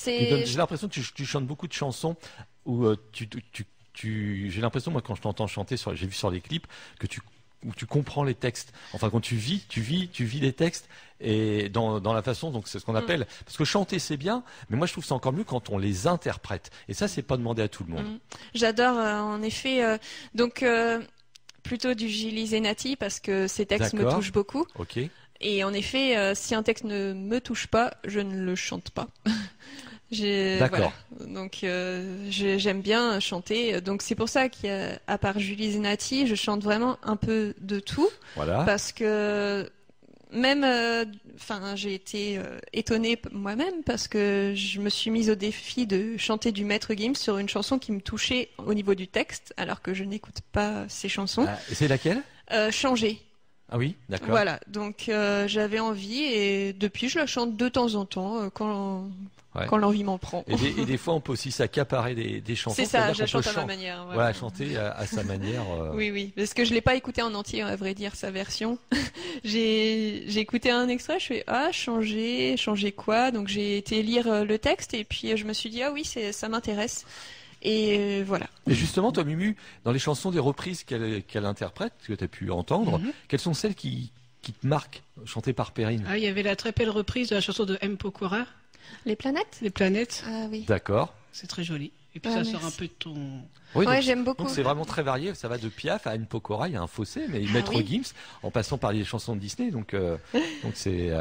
J'ai l'impression que tu chantes beaucoup de chansons où j'ai l'impression, moi, quand je t'entends chanter, j'ai vu sur les clips où tu comprends les textes. Enfin, quand tu vis les textes et dans la façon, donc c'est ce qu'on appelle, parce que chanter c'est bien, mais moi je trouve ça encore mieux quand on les interprète. Et ça, c'est pas demandé à tout le monde. J'adore, en effet, plutôt du Gili Zenati parce que ces textes me touchent beaucoup. Ok. Et en effet, si un texte ne me touche pas, je ne le chante pas. D'accord. Voilà. Donc j'aime bien chanter. Donc c'est pour ça qu'à part Julie Zenati, je chante vraiment un peu de tout. Voilà. Parce que même, j'ai été étonnée moi-même parce que je me suis mise au défi de chanter du Maître Gims sur une chanson qui me touchait au niveau du texte, alors que je n'écoute pas ces chansons. Et c'est laquelle? Changer. Ah oui, d'accord. Voilà, donc j'avais envie et depuis je la chante de temps en temps quand l'envie m'en prend. Et des fois on peut aussi s'accaparer des chansons. C'est ça, je la chante à ma manière. Voilà, chanter à sa manière. Oui, parce que je l'ai pas écouté en entier, à vrai dire, sa version. J'ai écouté un extrait, je fais changer quoi? Donc j'ai été lire le texte et puis je me suis dit oui, ça m'intéresse. Et voilà. Et justement, toi, Mumu, dans les chansons des reprises qu'elle interprète, que tu as pu entendre, quelles sont celles qui te marquent, chantées par Perrine? Il y avait la très belle reprise de la chanson de M. Pokora, Les planètes. Les planètes. Ah oui. D'accord. C'est très joli. Et puis ça sort un peu de ton... Oui, ouais, j'aime beaucoup. Donc c'est vraiment très varié. Ça va de Piaf à M. Pokora, il y a un fossé, mais Maître Gims, en passant par les chansons de Disney. Donc c'est...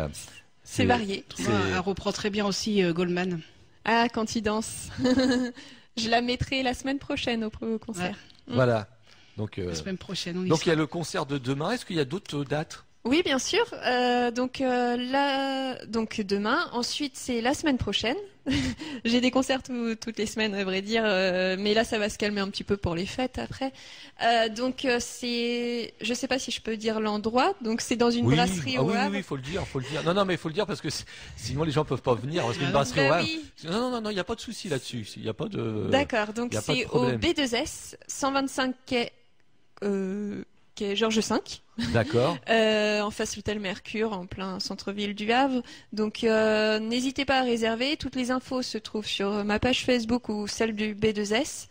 c'est varié. Elle reprend très bien aussi Goldman. Ah, quand il danse. Je la mettrai la semaine prochaine au concert. Ouais. Voilà. Donc, la semaine prochaine. Donc il y a le concert de demain. Est-ce qu'il y a d'autres dates? Oui, bien sûr. Donc demain. Ensuite, c'est la semaine prochaine. J'ai des concerts toutes les semaines, à vrai dire. Mais là, ça va se calmer un petit peu pour les fêtes après. Je sais pas si je peux dire l'endroit. Donc c'est dans une brasserie au Havre. Oui, faut le dire. Non, mais il faut le dire parce que sinon les gens peuvent pas venir. Parce qu'une brasserie au Havre. Oui. Non, il n'y a pas de souci là-dessus. Il y a pas de. D'accord. Donc c'est au B2S, 125 quai Georges V. D'accord. En face l'hôtel Mercure, en plein centre-ville du Havre. Donc n'hésitez pas à réserver. Toutes les infos se trouvent sur ma page Facebook ou celle du B2S.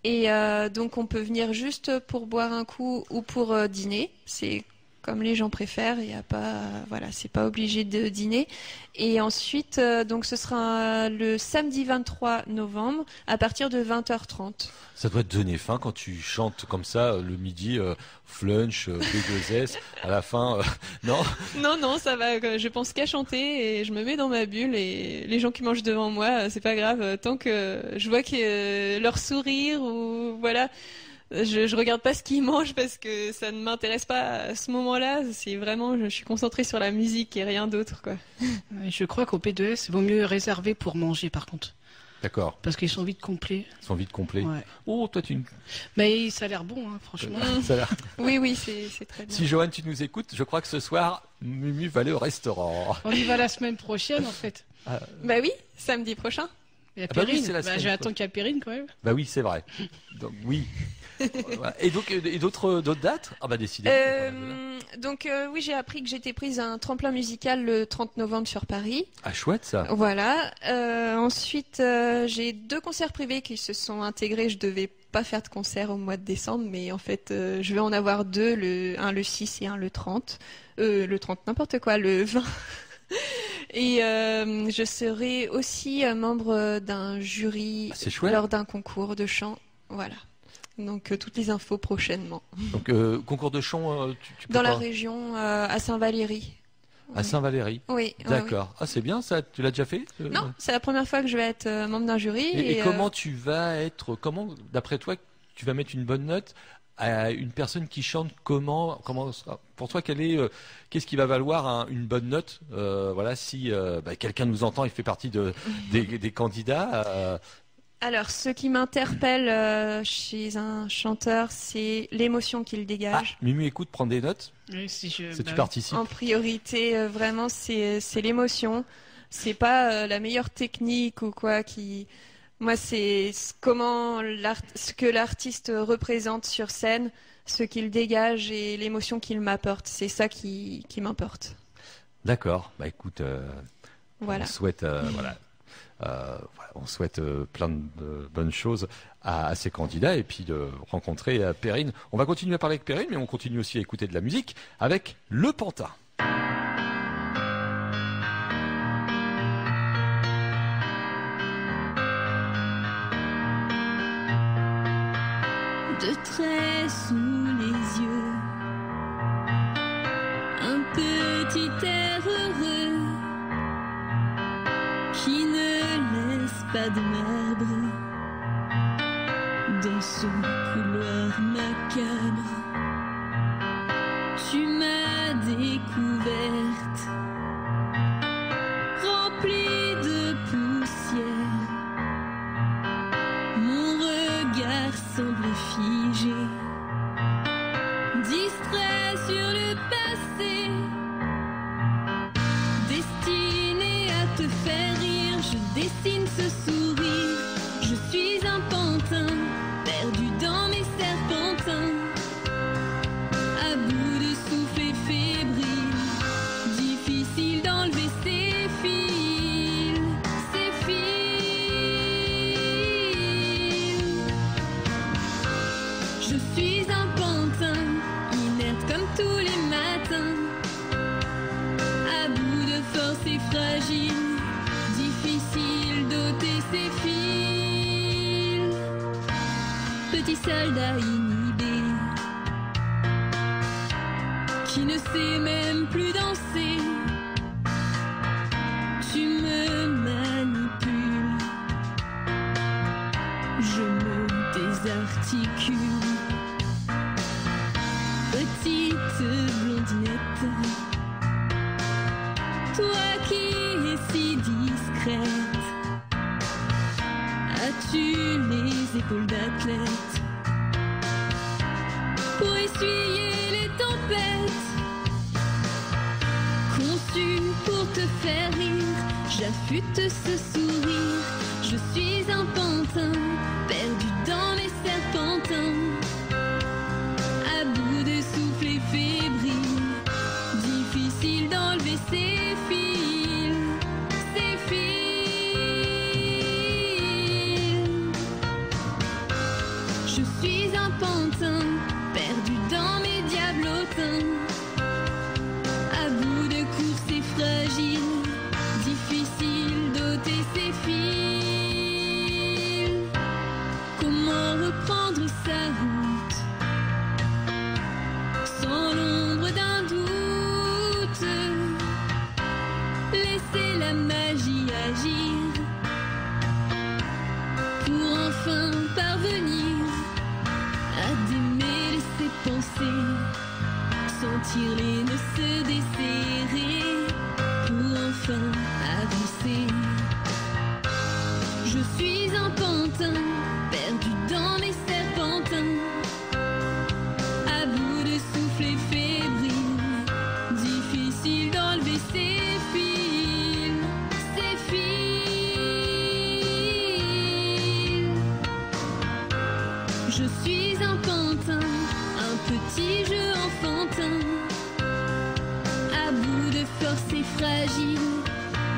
Et donc on peut venir juste pour boire un coup ou pour dîner. C'est comme les gens préfèrent. Il y a pas, c'est pas obligé de dîner. Et ensuite, donc ce sera le samedi 23 novembre à partir de 20h30. Ça doit te donner faim quand tu chantes comme ça le midi, flunch, B2S, à la fin, non? Non, ça va. Je pense qu'à chanter et je me mets dans ma bulle et les gens qui mangent devant moi, c'est pas grave. Tant que je vois que leur sourire ou voilà. Je regarde pas ce qu'ils mangent parce que ça ne m'intéresse pas à ce moment-là. C'est vraiment, je suis concentrée sur la musique et rien d'autre, quoi. Je crois qu'au P2S, il vaut mieux réserver pour manger, par contre. D'accord. Parce qu'ils sont vite complets. Ouais. Oh, toi tu. Mais ça a l'air bon, franchement. Ça a l'air... Oui, c'est très bien. Si Joanne, tu nous écoutes, je crois que ce soir, Mumu va aller au restaurant. On y va la semaine prochaine, en fait. Bah oui, samedi prochain. Il y a Perrine. Je vais attendre qu'il y a Perrine, quand même. Bah oui, c'est vrai. Donc oui. Et d'autres dates? Décidez. Oui, j'ai appris que j'étais prise à un tremplin musical le 30 novembre sur Paris. Ah, chouette ça. Voilà. Ensuite, j'ai 2 concerts privés qui se sont intégrés. Je devais pas faire de concert au mois de décembre, mais en fait, je vais en avoir 2, un le 6 et un le 30. Le 30, n'importe quoi, le 20. Et je serai aussi membre d'un jury lors d'un concours de chant. Voilà. Donc toutes les infos prochainement. Donc concours de chant, tu peux Dans la pas- région, à Saint-Valéry. à Saint-Valéry. Oui. oui, D'accord. Ah, c'est bien ça. Tu l'as déjà fait oui. Non, c'est la première fois que je vais être membre d'un jury. Et comment tu vas être, comment, d'après toi, tu vas mettre une bonne note à une personne qui chante comment, pour toi, qu'est-ce qui va valoir une bonne note, voilà, si quelqu'un nous entend et fait partie des candidats. Alors, ce qui m'interpelle chez un chanteur, c'est l'émotion qu'il dégage. Mimu, écoute, prends des notes. Oui, si je. Tu bah, participes. En priorité, vraiment, c'est l'émotion. C'est pas la meilleure technique ou quoi qui. Moi, c'est ce que l'artiste représente sur scène, ce qu'il dégage et l'émotion qu'il m'apporte. C'est ça qui m'importe. D'accord. Bah écoute, Voilà. on souhaite, on souhaite plein de bonnes choses à ces candidats et puis de rencontrer Perrine. On va continuer à parler avec Perrine, mais on continue aussi à écouter de la musique avec Le Pantin. De traits sous les yeux, un petit air heureux qui ne laisse pas de marbre dans ce couloir macabre. Tu m'as découverte, remplie de poussière. Mon regard semble figé, distrait sur le passé, destiné à te faire rire. Je dessine ce sourire, je suis un pantin, perdu dans mes serpentins, à bout de souffle et fébrile, difficile d'enlever ses fils, ses fils. Je suis un pantin, inerte comme tous les matins, à bout de force et fragile, difficile d'ôter ses fils. Petit soldat inhibé, qui ne sait même plus danser, tu me manipules, je me désarticule. Petite blondinette, toi qui es si discrète, as-tu les épaules d'athlète pour essuyer les tempêtes? Conçu pour te faire rire, j'affûte ce sourire. Je suis un pantin, perdu dans mes serpentins, à bout de souffle et fébrile, difficile d'enlever ses fils, ses fils. Je suis un pantin, perdu dans mes diablotins, à bout de course et fragile, difficile d'ôter ses fils. Comment reprendre sa route sans l'ombre d'un doute? Laisser la magie agir pour enfin parvenir à démêler ses pensées, sentir les nœuds se desserrer pour enfin avancer. Je suis un pantin, perdu dans mes serpentins, à bout de souffle et fébrile, difficile d'enlever ses fils, ses fils. Je suis un pantin, un petit jeu enfantin, à bout de force et fragile,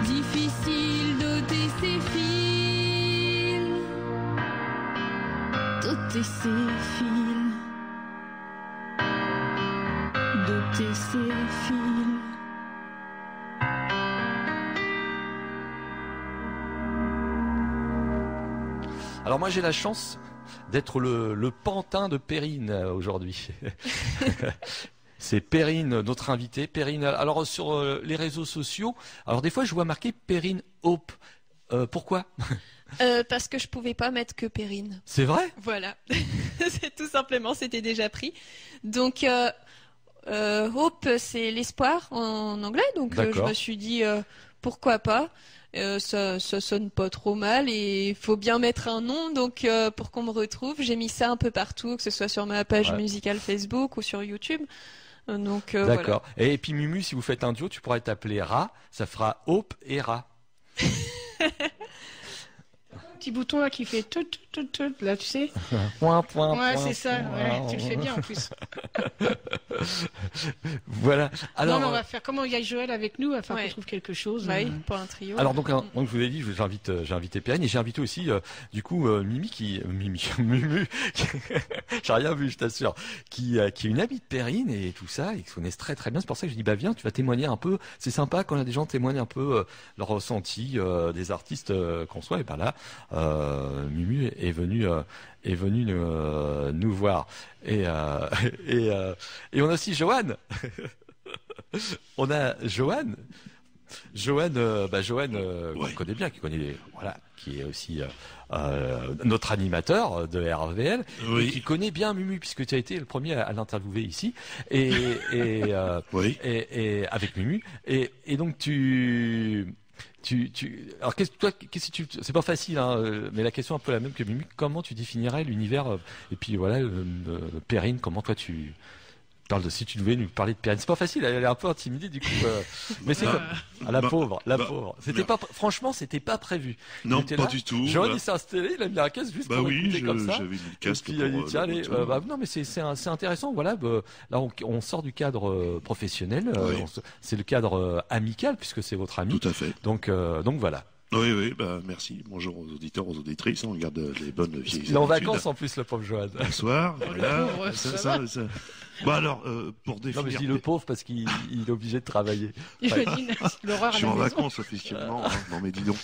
difficile d'ôter ses fils, d'ôter ses fils, d'ôter ses fils. Alors moi j'ai la chance d'être le pantin de Perrine aujourd'hui. C'est Perrine, notre invitée. Perrine, alors sur les réseaux sociaux, alors des fois je vois marqué Perrine Hope. Pourquoi? Parce que je pouvais pas mettre que Perrine. C'est vrai? Voilà, c'est tout simplement, c'était déjà pris. Donc Hope, c'est l'espoir en anglais, donc je me suis dit pourquoi pas. Ça sonne pas trop mal et il faut bien mettre un nom, donc pour qu'on me retrouve, j'ai mis ça un peu partout, que ce soit sur ma page musicale Facebook ou sur YouTube. Donc d'accord. Voilà. Et puis Mumu, si vous faites un duo, tu pourrais t'appeler Ra, ça fera Hope et Ra. Petit bouton là qui fait tout, là, tu sais. Point, ouais, c'est ça. Ouais, tu le fais bien en plus. Voilà. Alors, non, on va faire comment il y a Joël avec nous, afin qu'on trouve quelque chose. Oui, pour un trio. Alors donc je vous ai dit, j'ai invité Perrine et j'ai invité aussi du coup Mumu, j'ai rien vu, je t'assure, qui est une amie de Perrine et tout ça, et qui se connaissent très très bien. C'est pour ça que je dis bah viens, tu vas témoigner un peu. C'est sympa quand il y a des gens témoignent un peu leur ressenti des artistes qu'on soit. Et ben là, Mumu est venu nous voir et on a aussi Joanne. On a Joanne. Joanne, qu'on connaît bien, qui est aussi notre animateur de RVL, et qui connaît bien Mumu puisque tu as été le premier à l'interviewer ici et avec Mumu et donc alors c'est pas facile, hein, mais la question est un peu la même que Mumu. Comment tu définirais l'univers et puis voilà, Perrine, comment toi tu parles si tu devais nous parler de Perrine, c'est pas facile, elle est un peu intimidée du coup, mais c'est la pauvre. C'était pas, franchement, c'était pas prévu. Non, pas du tout. John, il s'est installé, il a mis un casque juste pour écouter comme ça. J'avais mis le casque. Et puis il dit tiens, allez, non mais c'est intéressant, voilà. Là, on sort du cadre professionnel, c'est le cadre amical puisque c'est votre ami. Tout à fait. Donc voilà. Oui, merci. Bonjour aux auditeurs, aux auditrices. On garde les bonnes vieilles habitudes. Il est en vacances en plus, le pauvre Johan. Bonsoir. Voilà. Ça. Bon alors, pour définir. Non mais je dis le pauvre parce qu'il est obligé de travailler. L'horreur. Je suis en vacances officiellement. Non mais dis donc.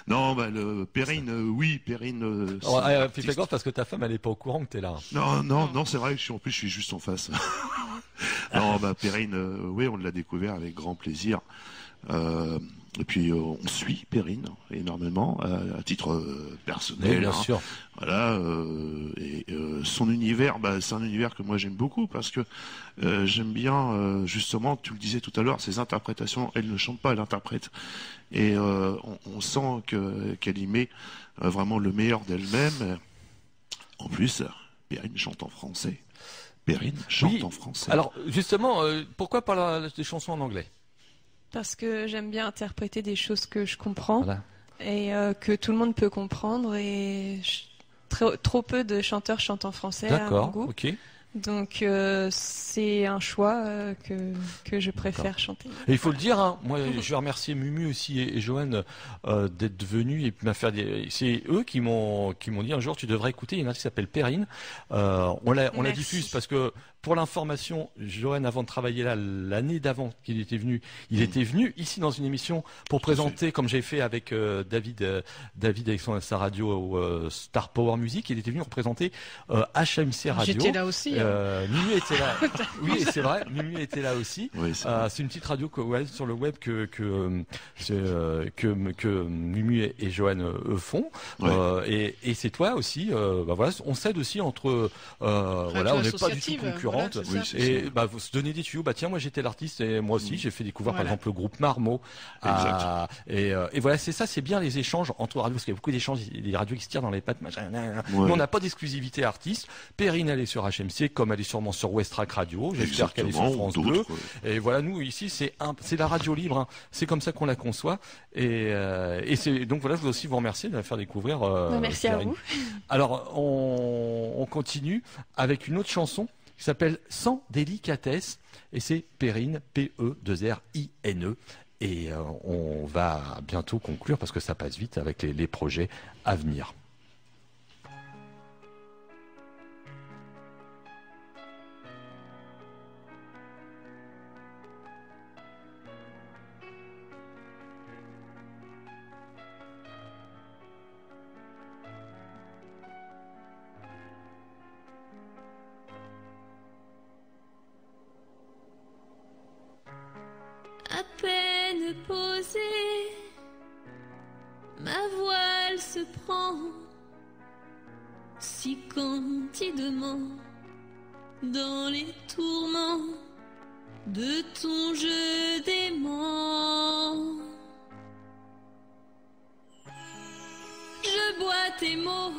Non, le Perrine, oui, Perrine. Fais gaffe parce que ta femme elle est pas au courant que t'es là. Non, c'est vrai que je suis juste en face. Non, Perrine, oui, on l'a découvert avec grand plaisir. Et puis on suit Perrine énormément à titre personnel. Oui, bien sûr. Voilà. Et son univers, c'est un univers que moi j'aime beaucoup parce que j'aime bien justement, tu le disais tout à l'heure, ses interprétations. Elle ne chante pas, elle interprète. Et on sent qu'elle y met vraiment le meilleur d'elle-même. En plus, Perrine chante en français. Perrine chante en français. Alors justement, pourquoi pas des chansons en anglais? Parce que j'aime bien interpréter des choses que je comprends et que tout le monde peut comprendre et trop peu de chanteurs chantent en français à mon goût. Ok. Donc c'est un choix que je préfère chanter. Et il faut le dire, hein, moi je vais remercier Mumu aussi et Joanne d'être venus et m'a fait c'est eux qui m'ont dit un jour tu devrais écouter, il y en a qui s'appelle Perrine. On la diffuse parce que pour l'information, Joanne, avant de travailler là, l'année d'avant qu'il était venu, il était venu ici dans une émission pour présenter, comme j'ai fait avec David avec sa radio Star Power Music, il était venu représenter HMC Radio. J'étais là aussi. Mumu était là. Oui, c'est vrai, Mumu était là aussi. Oui, c'est une petite radio sur le web que Mumu et Joanne font. Ouais. Et c'est toi aussi. Voilà, on s'aide aussi entre. Voilà, on n'est pas du tout concurrents. Voilà, et vous se donner des tuyaux. Tiens, moi j'étais l'artiste et moi aussi j'ai fait découvrir par exemple le groupe Marmot. Et voilà, c'est ça, c'est bien les échanges entre radios parce qu'il y a beaucoup d'échanges, des radios qui se tirent dans les pattes. Nous on n'a pas d'exclusivité artiste. Perrine elle est sur HMC comme elle est sûrement sur Westrack Radio. J'espère qu'elle est sur France Bleu. Et voilà, nous ici c'est la radio libre. Hein. C'est comme ça qu'on la conçoit. Et c'est donc voilà, je veux aussi vous remercier de la faire découvrir. Merci Perrine. à vous. Alors on continue avec une autre chanson qui s'appelle Sans délicatesse et c'est Perrine, P-E-2-R-I-N-E. Et on va bientôt conclure parce que ça passe vite avec les projets à venir. ma voile se prend si candidement dans les tourments de ton jeu dément. Je bois tes mots,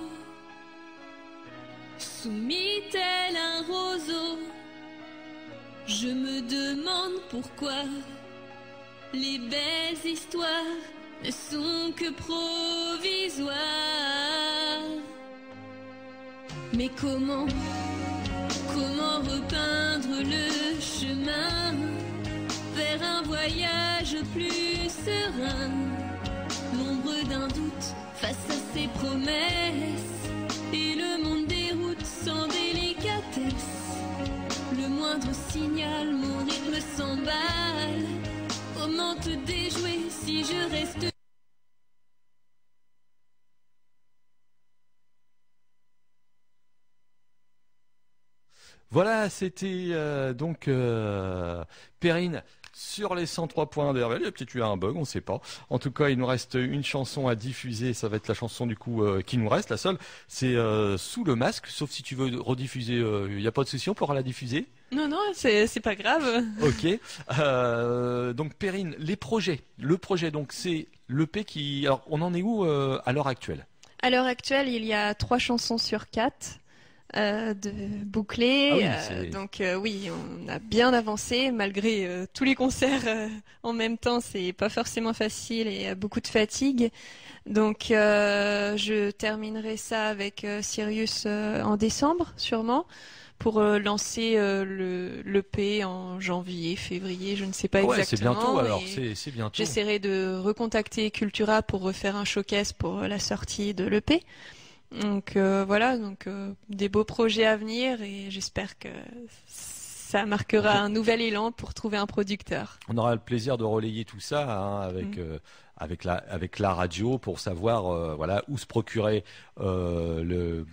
soumis tel un roseau. Je me demande pourquoi les belles histoires ne sont que provisoires. Mais comment repeindre le chemin vers un voyage plus serein? L'ombre d'un doute face à ses promesses, et le monde déroute sans délicatesse. Le moindre signal, mon rythme s'emballe. Comment te déjouer si je reste... Voilà, c'était donc Perrine sur les 103 points d'RVL. Il y a peut-être eu un bug, on ne sait pas. En tout cas, il nous reste une chanson à diffuser. Ça va être la chanson du coup qui nous reste. La seule, c'est Sous le masque. Sauf si tu veux rediffuser, il n'y a pas de souci, on pourra la diffuser. Non, c'est pas grave. Ok. Donc Perrine, les projets. Le projet, donc c'est l'EP qui. Alors, on en est où à l'heure actuelle? À l'heure actuelle, il y a 3 chansons sur 4 de bouclés. Ah oui, donc oui, on a bien avancé malgré tous les concerts en même temps. C'est pas forcément facile et beaucoup de fatigue. Donc je terminerai ça avec Sirius en décembre sûrement, pour lancer l'EP en janvier, février, je ne sais pas exactement. Ouais, c'est bientôt alors, c'est bientôt. J'essaierai de recontacter Cultura pour refaire un showcase pour la sortie de l'EP. Donc voilà, des beaux projets à venir et j'espère que ça marquera un nouvel élan pour trouver un producteur. On aura le plaisir de relayer tout ça hein, avec la radio pour savoir voilà où se procurer le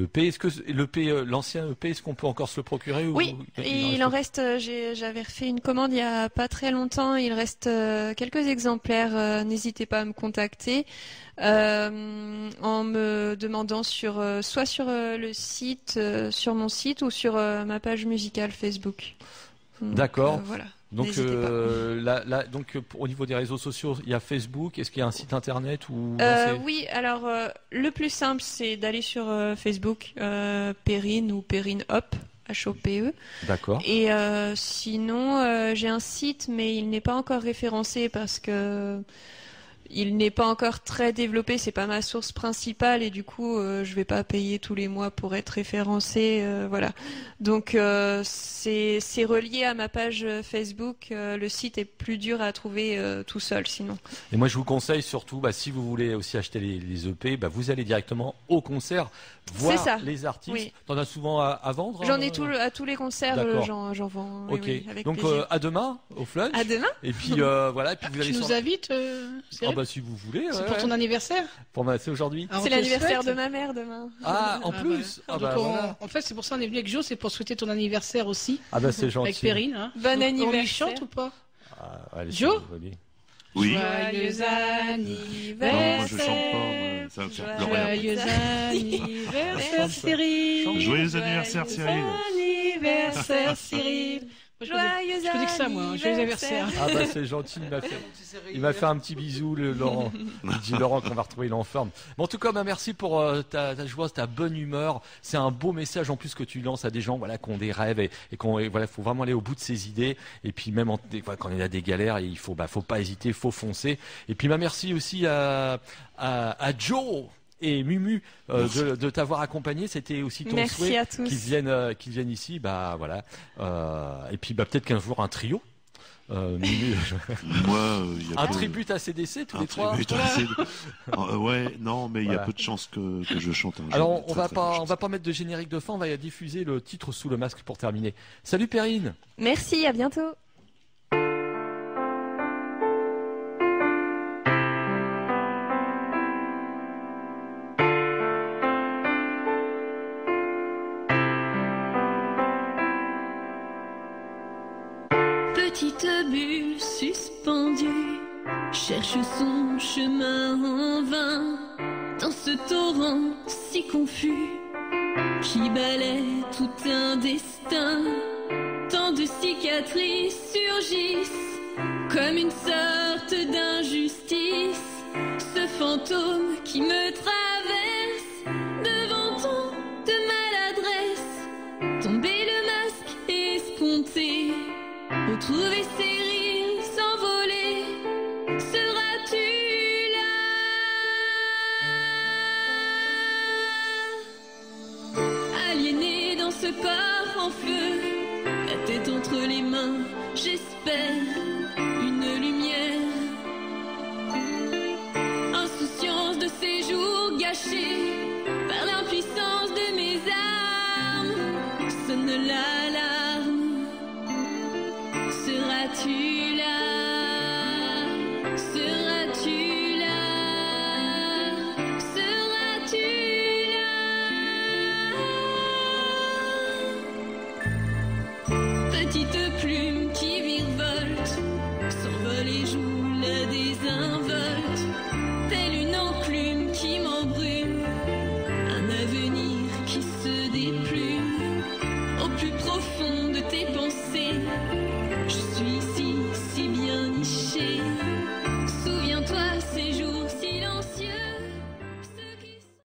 EP. Est-ce que l'EP, l'ancien EP, est-ce qu'on peut encore se le procurer ou Oui, il en reste. J'avais refait une commande il y a pas très longtemps. Il reste quelques exemplaires. N'hésitez pas à me contacter en me demandant soit sur le site, sur mon site ou sur ma page musicale Facebook. D'accord. Voilà. Donc, au niveau des réseaux sociaux, il y a Facebook. Est-ce qu'il y a un site internet ou oui, alors le plus simple, c'est d'aller sur Facebook, Perrine ou Perrine Hop, H-O-P-E. D'accord. Et sinon, j'ai un site, mais il n'est pas encore référencé parce que il n'est pas encore très développé. C'est pas ma source principale et du coup, je vais pas payer tous les mois pour être référencé. Voilà. Donc c'est relié à ma page Facebook. Le site est plus dur à trouver tout seul sinon. Et moi je vous conseille surtout, si vous voulez aussi acheter les EP, vous allez directement au concert voir les artistes. Oui. T'en as souvent à vendre? J'en ai à tous les concerts, j'en vends. Ok. Oui, avec donc plaisir. à demain au Flunch. À demain. Et puis voilà. Et puis vous allez Tu nous invites si vous voulez. C'est pour ton anniversaire? C'est aujourd'hui. C'est l'anniversaire de ma mère demain. Ah, en plus. Voilà. En fait, c'est pour ça qu'on est venu avec Jo, c'est pour souhaiter ton anniversaire aussi. Ah c'est gentil. Avec Perrine. Hein. Bon anniversaire. On lui chante ou pas? Jo. Oui. Joyeux anniversaire. Non, moi je chante pas. Moi. Ça va me faire pleurer. Joyeux anniversaire, Cyril. Joyeux anniversaire, Cyril. Joyeux anniversaire, Cyril. Je connais que ça, moi. Joyeux anniversaire. Ah c'est gentil, il m'a fait un petit bisou, Laurent. Il dit Laurent qu'on va retrouver l'enfant. Mais en tout cas, merci pour ta joie, ta bonne humeur. C'est un beau message en plus que tu lances à des gens, qui ont des rêves et faut vraiment aller au bout de ses idées. Et puis même quand il y a des galères, il faut pas hésiter, il faut foncer. Et puis merci aussi à Joe et Mumu de t'avoir accompagné. C'était aussi ton souhait qu'ils viennent ici. Et puis peut-être qu'un jour un trio. Mumu, un tribut à CDC tous les trois. Ouais, non, mais il y a peu de chances que je chante. Alors on va pas mettre de générique de fin. On va diffuser le titre Sous le masque pour terminer. Salut Perrine. Merci, à bientôt. Petite bulle suspendue cherche son chemin en vain dans ce torrent si confus qui balaie tout un destin. Tant de cicatrices surgissent comme une sorte d'injustice. Ce fantôme qui me traverse devant tant de maladresse. Tomber le masque escompté, retrouver ses rires s'envoler. Seras-tu là? Aliéné dans ce corps en feu, la tête entre les mains, j'espère une lumière. Insouciance de ces jours gâchés par l'impuissance de mes armes. Sonne l'alarme. Seras-tu